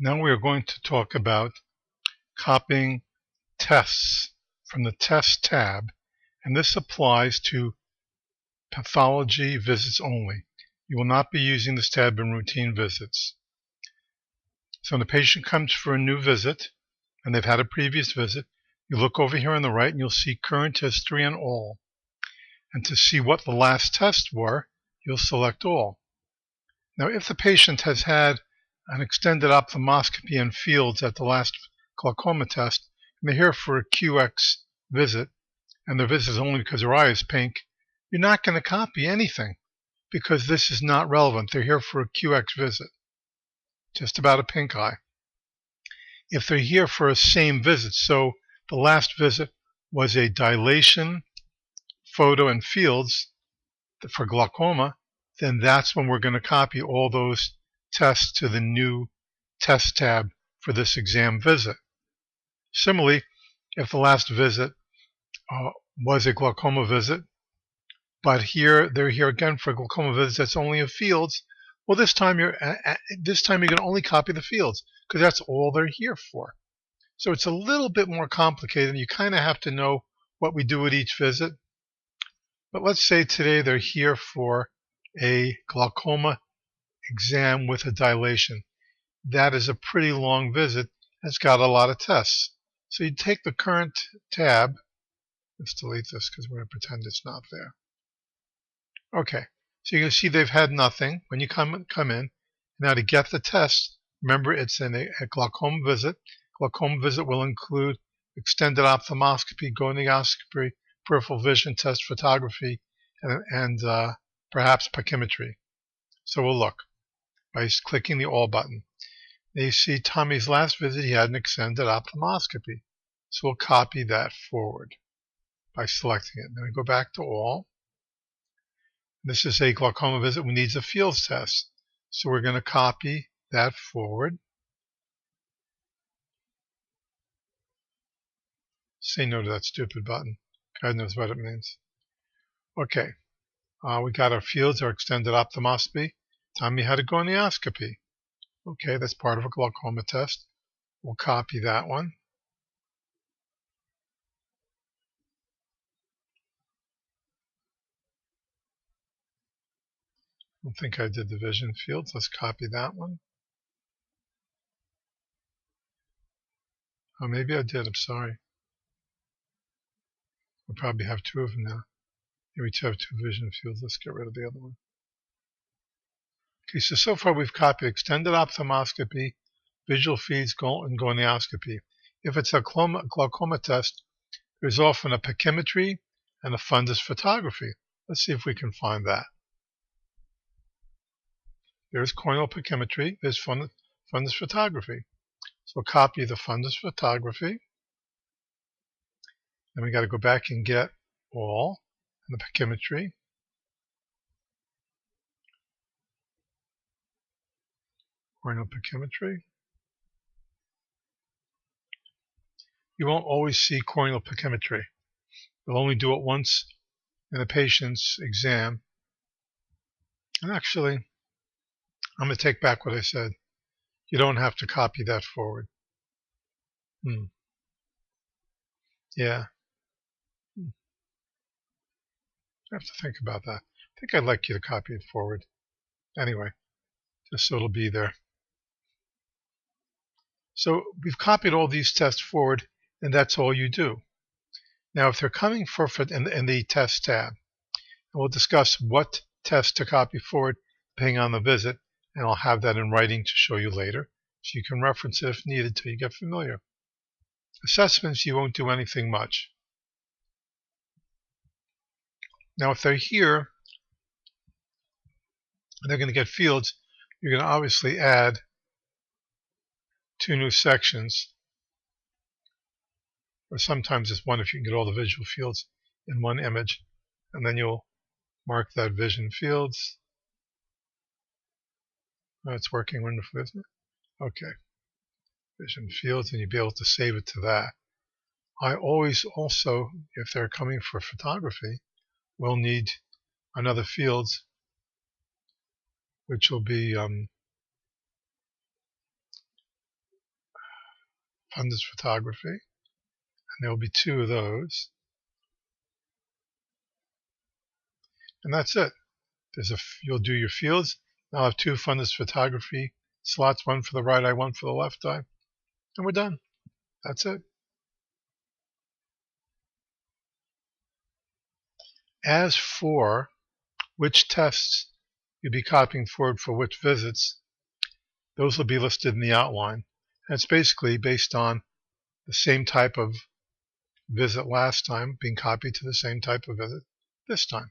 Now we are going to talk about copying tests from the Test tab, and this applies to pathology visits only. You will not be using this tab in routine visits. So when the patient comes for a new visit, and they've had a previous visit, you look over here on the right and you'll see current history and all. And to see what the last tests were, you'll select all. Now if the patient has had an extended ophthalmoscopy and fields at the last glaucoma test, and they're here for a QX visit, and their visit is only because their eye is pink, you're not going to copy anything because this is not relevant. They're here for a QX visit, just about a pink eye. If they're here for a same visit, so the last visit was a dilation, photo, and fields for glaucoma, then that's when we're going to copy all those tests to the new Test tab for this exam visit. Similarly, if the last visit was a glaucoma visit, but they're here again for a glaucoma visit that's only a fields, well, this time you're going to only copy the fields because that's all they're here for. So it's a little bit more complicated, and you kind of have to know what we do at each visit. But let's say today they're here for a glaucoma exam with a dilation. That is a pretty long visit. It's got a lot of tests. So you take the current tab. Let's delete this because we're going to pretend it's not there. Okay, so you can see they've had nothing when you come in. Now to get the test, remember it's in a glaucoma visit. Glaucoma visit will include extended ophthalmoscopy, gonioscopy, peripheral vision test, photography, and perhaps pachymetry. So we'll look by clicking the All button. Now you see Tommy's last visit, he had an extended ophthalmoscopy. So we'll copy that forward by selecting it. Then we go back to All. This is a glaucoma visit. We need a fields test. So we're going to copy that forward. Say no to that stupid button. God knows what it means. Okay. We got our fields, our extended ophthalmoscopy. Tommy had a gonioscopy. Okay, that's part of a glaucoma test. We'll copy that one. I don't think I did the vision fields. Let's copy that one. Oh, maybe I did. I'm sorry. We'll probably have two of them now. Here we have two vision fields. Let's get rid of the other one. Okay, so far we've copied extended ophthalmoscopy, visual fields, and gonioscopy. If it's a glaucoma test, there's often a pachymetry and a fundus photography. Let's see if we can find that. There's corneal pachymetry, there's fundus photography. So we'll copy the fundus photography. Then we got to go back and get all and the pachymetry. Corneal pachymetry. You won't always see corneal pachymetry. You'll only do it once in a patient's exam. And actually, I'm going to take back what I said. You don't have to copy that forward. Yeah. I have to think about that. I think I'd like you to copy it forward. Anyway, just so it'll be there. So we've copied all these tests forward, and that's all you do. Now, if they're coming in the Test tab, and we'll discuss what test to copy forward depending on the visit, and I'll have that in writing to show you later, so you can reference it if needed till you get familiar. Assessments, you won't do anything much. Now, if they're here, and they're going to get fields, you're going to obviously add two new sections, or sometimes it's one if you can get all the visual fields in one image, and then you'll mark that vision fields. Oh, it's working wonderfully, isn't it? Okay. Vision fields, and you'll be able to save it to that. I always also, if they're coming for photography, will need another fields, which will be fundus photography, and there will be 2 of those. And that's it. You'll do your fields. I'll have 2 fundus photography slots, one for the right eye, one for the left eye, and we're done. That's it. As for which tests you'll be copying forward for which visits, those will be listed in the outline. And it's basically based on the same type of visit last time being copied to the same type of visit this time.